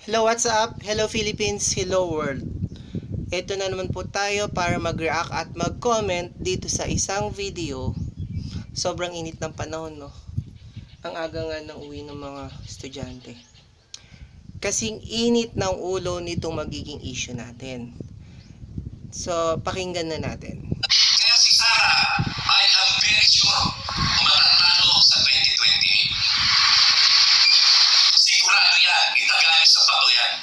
Hello, what's up? Hello Philippines, hello world. Ito na naman po tayo para mag-react at mag-comment dito sa isang video. Sobrang init ng panahon, no? Ang aga nga ng uwi ng mga estudyante. Kasing init ng ulo nitong magiging issue natin. So, pakinggan na natin. Kaya si Sara, I am very sure matatalo sa 2028. Sigurado yan, itagalit sa bato yan.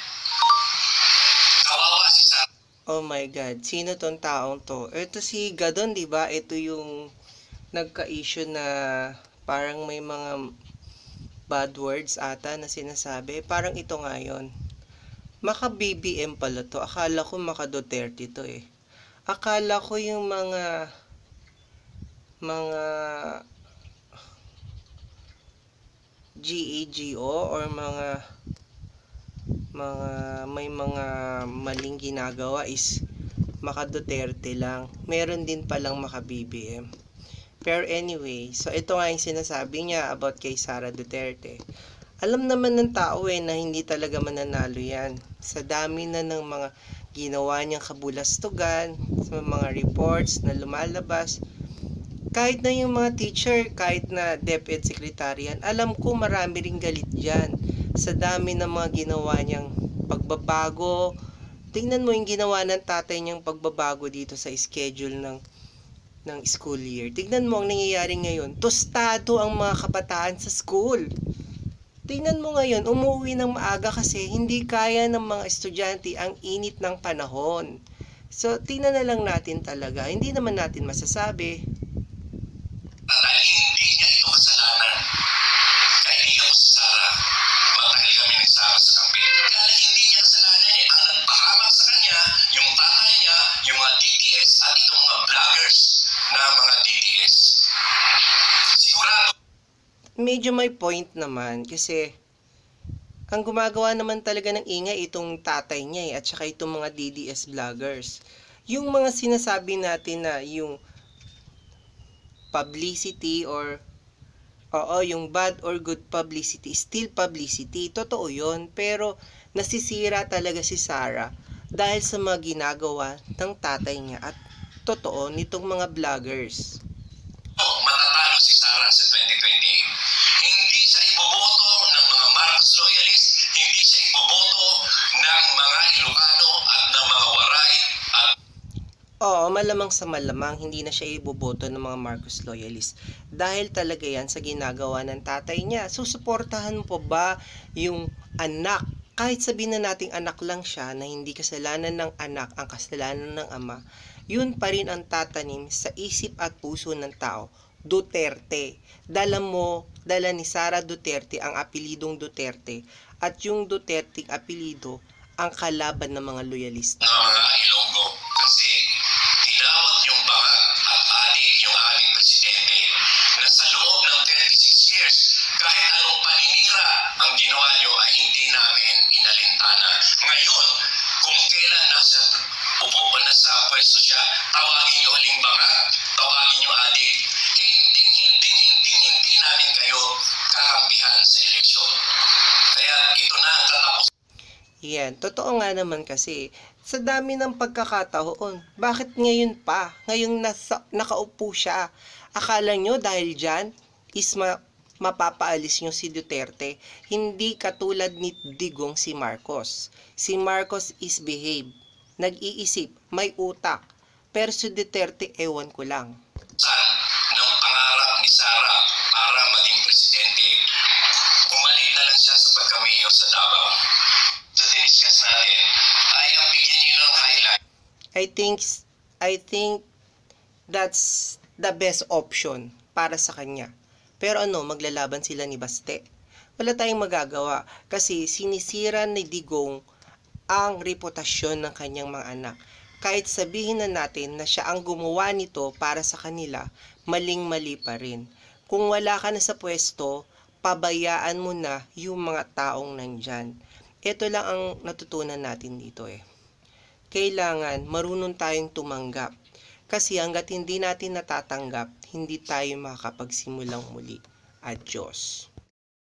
Kawawa si Sara. Oh my God, sino tong taong to? Ito si Gadon, di ba? Ito yung nagka-issue na parang may mga bad words ata na sinasabi. Parang ito nga yun. Maka-BBM pala to. Akala ko maka-Duterte to eh. Akala ko yung mga GAGO or may mga maling ginagawa is maka-Duterte lang. Meron din palang maka-BBM. Pero anyway, so ito nga yung sinasabi niya about kay Sara Duterte. Alam naman ng tao na hindi talaga mananalo yan. Sa dami na ng mga ginawa niyang kabulastugan, sa mga reports na lumalabas, kahit na yung mga teacher, kahit na DepEd Secretarian, alam ko marami ring galit dyan. Sa dami ng mga ginawa niyang pagbabago. Tingnan mo yung ginawa ng tatay niyang pagbabago dito sa schedule ng school year. Tingnan mo ang nangyayari ngayon. Tostado ang mga kabataan sa school. Tingnan mo ngayon, umuwi ng maaga kasi hindi kaya ng mga estudyante ang init ng panahon. So, tingnan na lang natin talaga. Hindi naman natin masasabi. Dahil hindi niya ito kasalanan. Kaibigan ko si Sara. Marahil kami nagsama sa kampi. Dahil hindi niya kasalanan eh. Ang nagpahamak sa kanya, yung tatay niya, yung mga DDS at itong mga vloggers na mga DDS. Sigurado. Medyo may point naman kasi ang gumagawa naman talaga ng ingay itong tatay niya at saka itong mga DDS vloggers. Yung mga sinasabi natin na yung publicity or yung bad or good publicity, still publicity. Totoo yun, pero nasisira talaga si Sara dahil sa mga ginagawa ng tatay niya at totoo nitong mga vloggers. Matatalo si Sara sa 2028. Hindi siya iboboto ng mga Marcos loyalist, hindi siya iboboto ng mga Ilocano at ng mga Waray at Malamang sa malamang hindi na siya iboboto ng mga Marcos loyalist dahil talaga yan sa ginagawa ng tatay niya. Susuportahan mo ba yung anak? Kahit sabihin na nating anak lang siya na hindi kasalanan ng anak ang kasalanan ng ama, yun pa rin ang tatanim sa isip at puso ng tao. Duterte. Dala ni Sara Duterte ang apelidong Duterte at yung Duterte apelido ang kalaban ng mga loyalista. mga Ilonggo. Kasi tinawag yung bangag at adik yung aming presidente na sa loob ng 36 years, kahit anong paninira ang ginawa nyo ay hindi namin inalintana. Ngayon, kung kailan nasa upo na sa pwesto siya, tawagin nyo uling bangag, tawagin nyo adik, hindi namin kayo kakampihan sa eleksyon. Kaya ito na ang katapos. Yan, totoo nga naman kasi sa dami ng pagkakataon, bakit ngayon pa? Ngayong nakaupo siya. Akala nyo dahil dyan is mapapaalis nyo si Duterte. Hindi katulad ni Digong si Marcos. Si Marcos is behave, nag-iisip, may utak. Pero si Duterte, ewan ko lang. Ng pangarap ni Sara para maging presidente. Bumalik na lang siya sa pagkamayor sa Davao. So, diniscuss natin, ay ang bigyan niyo ng highlight. I think that's the best option para sa kanya. Pero maglalaban sila ni Baste. Wala tayong magagawa kasi sinisira ni Digong ang reputasyon ng kanyang mga anak. Kahit sabihin na natin na siya ang gumawa nito para sa kanila, maling-mali pa rin. Kung wala ka na sa pwesto, pabayaan mo na yung mga taong nandyan. Ito lang ang natutunan natin dito Kailangan marunong tayong tumanggap. Kasi hanggat hindi natin natatanggap, hindi tayo makakapagsimulang muli. Adios.